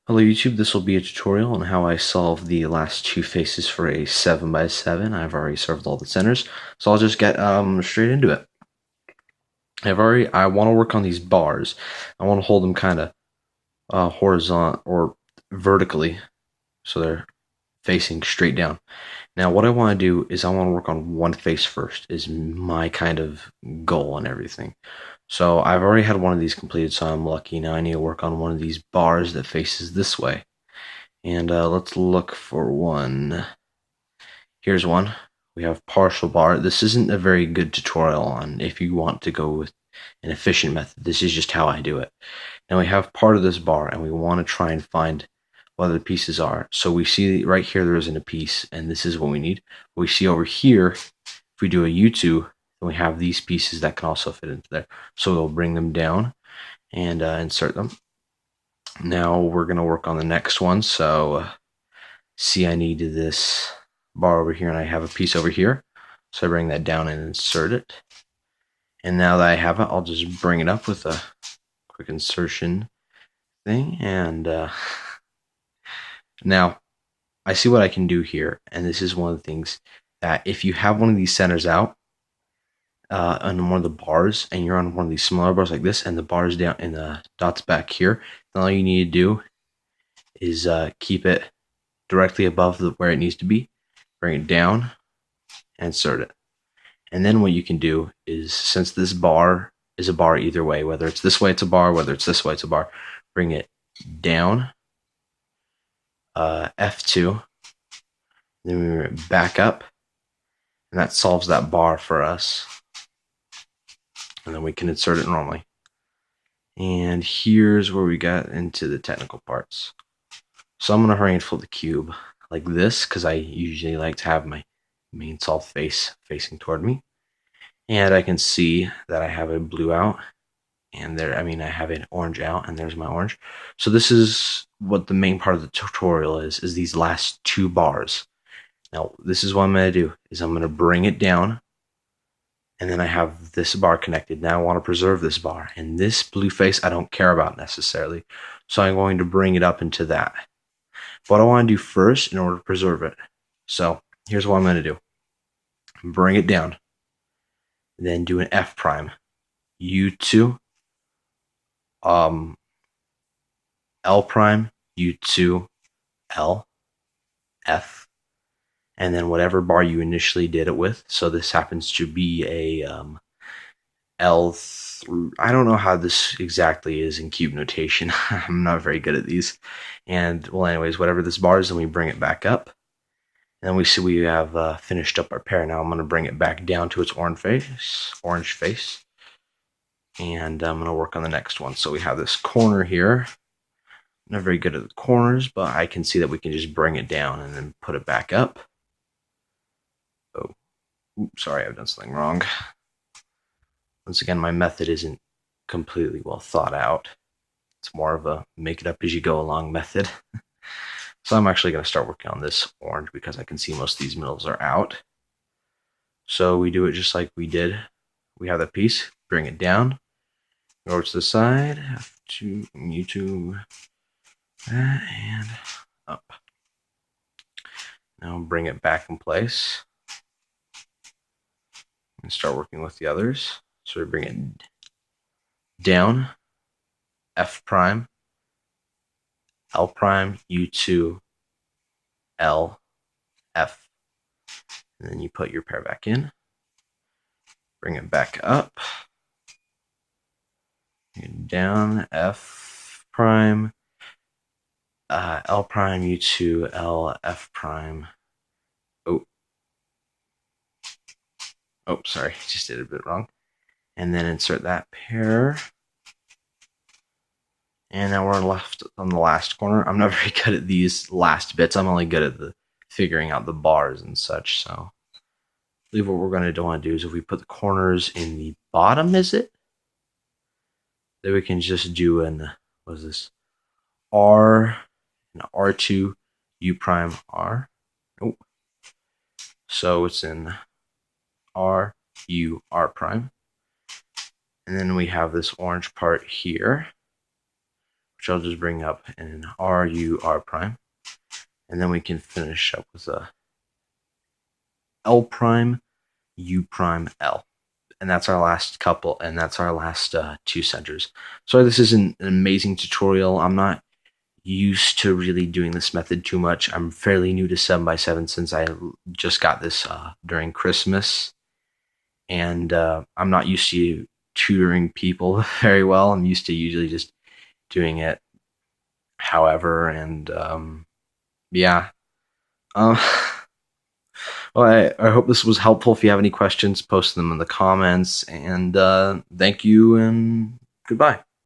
Hello YouTube, this will be a tutorial on how I solve the last two faces for a 7x7. I've already solved all the centers, so I'll just get straight into it. I want to work on these bars. I want to hold them kind of horizontal or vertically, so they're facing straight down. Now what I want to do is I want to work on one face first, is my kind of goal and everything. So I've already had one of these completed, so I'm lucky. Now I need to work on one of these bars that faces this way. And let's look for one. Here's one. We have partial bar. This isn't a very good tutorial on if you want to go with an efficient method. This is just how I do it. Now we have part of this bar, and we want to try and find what the pieces are. So we see right here there isn't a piece, and this is what we need. We see over here, if we do a U2, then we have these pieces that can also fit into there. So we'll bring them down and insert them. Now we're going to work on the next one. So see, I need this bar over here, and I have a piece over here. So I bring that down and insert it. And now that I have it, I'll just bring it up with a quick insertion thing. And now I see what I can do here. And this is one of the things that if you have one of these centers out on one of the bars, and you're on one of these smaller bars like this, and the bar's down and the dot's back here, then all you need to do is keep it directly above where it needs to be, bring it down, and insert it. And then what you can do is, since this bar is a bar either way, whether it's this way it's a bar, whether it's this way it's a bar, bring it down, F2, then we bring it back up, and that solves that bar for us. And then we can insert it normally. And here's where we got into the technical parts. So I'm going to hurry and flip the cube like this, because I usually like to have my main solve face facing toward me. And I can see that I have a blue out, and I have an orange out, and there's my orange. So this is what the main part of the tutorial is these last two bars. Now, this is what I'm going to do, is I'm going to bring it down, and then I have this bar connected. Now I want to preserve this bar, and this blue face I don't care about necessarily. So I'm going to bring it up into that. What I want to do first in order to preserve it. So here's what I'm going to do. Bring it down. Then do an F prime. U2. L prime. U2. L. F. And then whatever bar you initially did it with. So this happens to be a L through, I don't know how this exactly is in cube notation. I'm not very good at these. And well, anyways, whatever this bar is, then we bring it back up. And then we see we have finished up our pair. Now I'm going to bring it back down to its orange face. And I'm going to work on the next one. So we have this corner here. I'm not very good at the corners, but I can see that we can just bring it down and then put it back up. Oh, oops, sorry, I've done something wrong. Once again, my method isn't completely well thought out. It's more of a make it up as you go along method. So I'm actually going to start working on this orange because I can see most of these middles are out. So we do it just like we did. We have that piece, bring it down, go to the side, F2, U2, that, and up. Now bring it back in place and start working with the others. So we bring it down, F prime, L prime, U2, L, F. And then you put your pair back in. Bring it back up. Down, F prime, L prime, U2, L, F prime. Oh, sorry, just did it a bit wrong. And then insert that pair. And now we're left on the last corner. I'm not very good at these last bits. I'm only good at the figuring out the bars and such. So I believe what we're going to want to do is if we put the corners in the bottom, is it? Then we can just do an, what is this? R, and R2, U prime, R. Nope. So it's in R, U, R prime. And then we have this orange part here, which I'll just bring up in RUR prime, and then we can finish up with a L prime, U prime, L. And that's our last couple, and that's our last two centers. So this is an amazing tutorial. I'm not used to really doing this method too much. I'm fairly new to 7x7 since I just got this during Christmas, and I'm not used to tutoring people very well. I'm used to usually just doing it however, and yeah. Um, well, I hope this was helpful. If you have any questions, post them in the comments, and thank you, and goodbye.